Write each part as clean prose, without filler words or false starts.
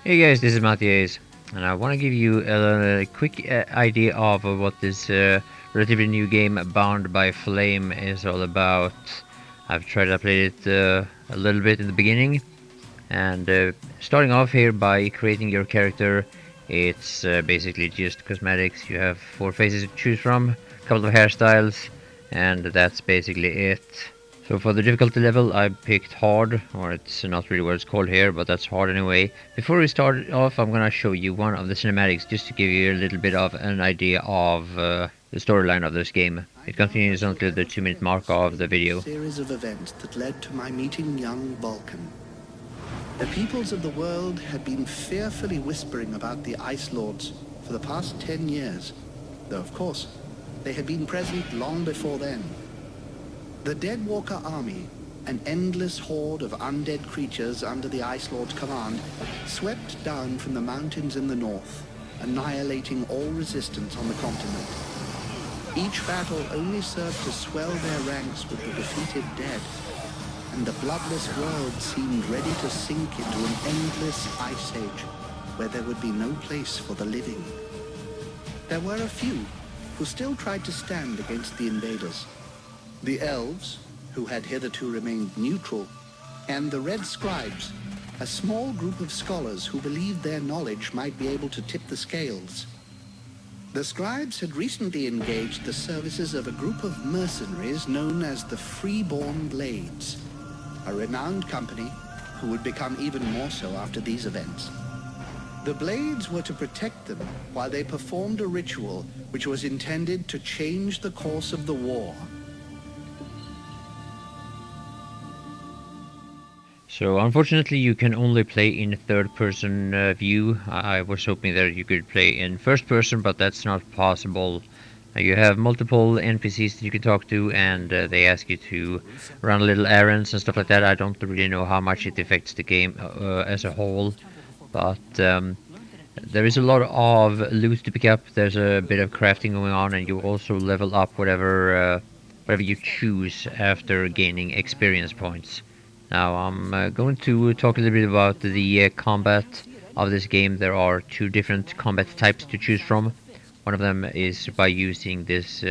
Hey guys, this is Matthias, and I want to give you a quick idea of what this relatively new game Bound by Flame is all about. I've tried to play it a little bit in the beginning, and starting off here by creating your character, it's basically just cosmetics. You have 4 faces to choose from, a couple of hairstyles, and that's basically it. So for the difficulty level, I picked hard, or it's not really what it's called here, but that's hard anyway. Before we start off, I'm gonna show you one of the cinematics just to give you a little bit of an idea of the storyline of this game. It continues until the 2-minute mark of the video. Series of events that led to my meeting young Vulcan. The peoples of the world had been fearfully whispering about the Ice Lords for the past 10 years, though of course, they had been present long before then. The Deadwalker army, an endless horde of undead creatures under the Ice Lord's command, swept down from the mountains in the north, annihilating all resistance on the continent. Each battle only served to swell their ranks with the defeated dead, and the bloodless world seemed ready to sink into an endless ice age, where there would be no place for the living. There were a few who still tried to stand against the invaders. The elves, who had hitherto remained neutral, and the red scribes, a small group of scholars who believed their knowledge might be able to tip the scales. The scribes had recently engaged the services of a group of mercenaries known as the Freeborn Blades, a renowned company who would become even more so after these events. The Blades were to protect them while they performed a ritual which was intended to change the course of the war. So unfortunately you can only play in third person view. I was hoping that you could play in first person, but that's not possible. You have multiple NPCs that you can talk to, and they ask you to run little errands and stuff like that. I don't really know how much it affects the game as a whole, but there is a lot of loot to pick up. There's a bit of crafting going on, and you also level up whatever you choose after gaining experience points. Now I'm going to talk a little bit about the combat of this game. There are 2 different combat types to choose from. One of them is by using this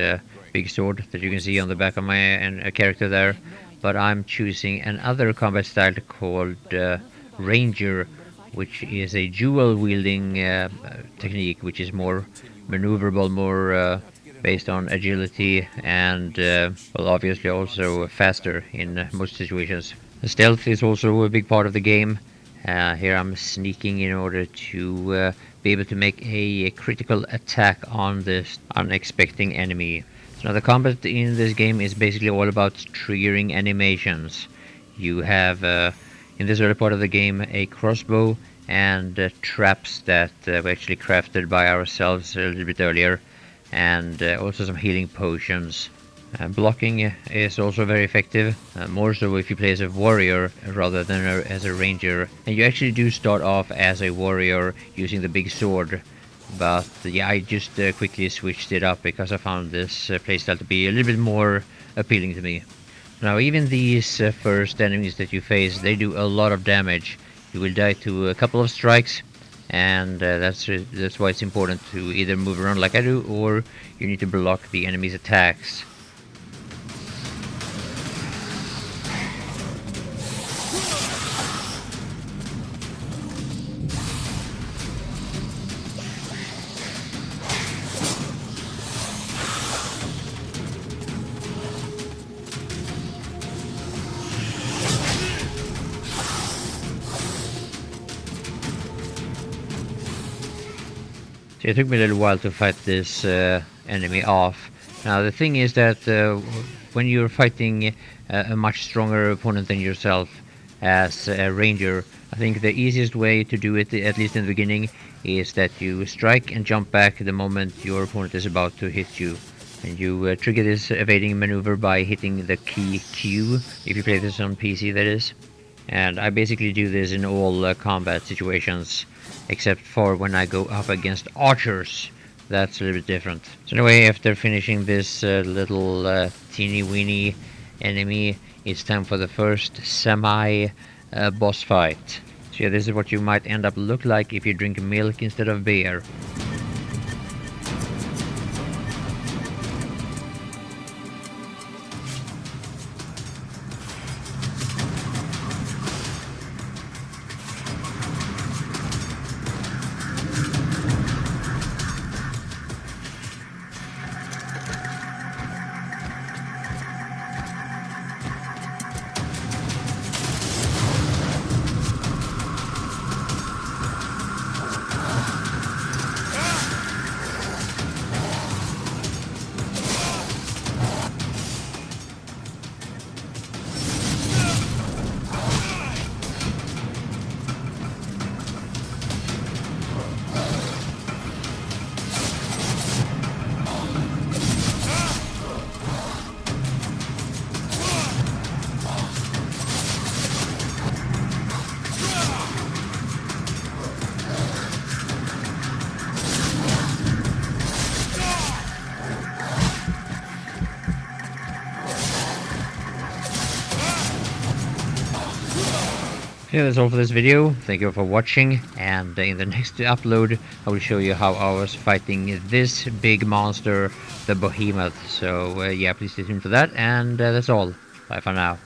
big sword that you can see on the back of my character there, but I'm choosing another combat style called Ranger, which is a dual wielding technique, which is more maneuverable, more based on agility, and well, obviously also faster in most situations. Stealth is also a big part of the game. Here I'm sneaking in order to be able to make a critical attack on this unexpected enemy. So now the combat in this game is basically all about triggering animations. You have in this early part of the game a crossbow and traps that were actually crafted by ourselves a little bit earlier, and also some healing potions. Blocking is also very effective, more so if you play as a warrior rather than as a ranger. And you actually do start off as a warrior using the big sword, but yeah, I just quickly switched it up because I found this playstyle to be a little bit more appealing to me. Now even these first enemies that you face, they do a lot of damage. You will die to a couple of strikes, and that's why it's important to either move around like I do, or you need to block the enemy's attacks. So it took me a little while to fight this enemy off. Now the thing is that when you're fighting a much stronger opponent than yourself as a ranger, I think the easiest way to do it, at least in the beginning, is that you strike and jump back the moment your opponent is about to hit you. And you trigger this evading maneuver by hitting the key Q, if you play this on PC that is. And I basically do this in all combat situations, except for when I go up against archers. That's a little bit different. So anyway, after finishing this little teeny weeny enemy, it's time for the first semi boss fight. So yeah, this is what you might end up look like if you drink milk instead of beer. Yeah, that's all for this video. Thank you for watching, and in the next upload I will show you how I was fighting this big monster, the Behemoth. So yeah, please stay tuned for that, and that's all. Bye for now.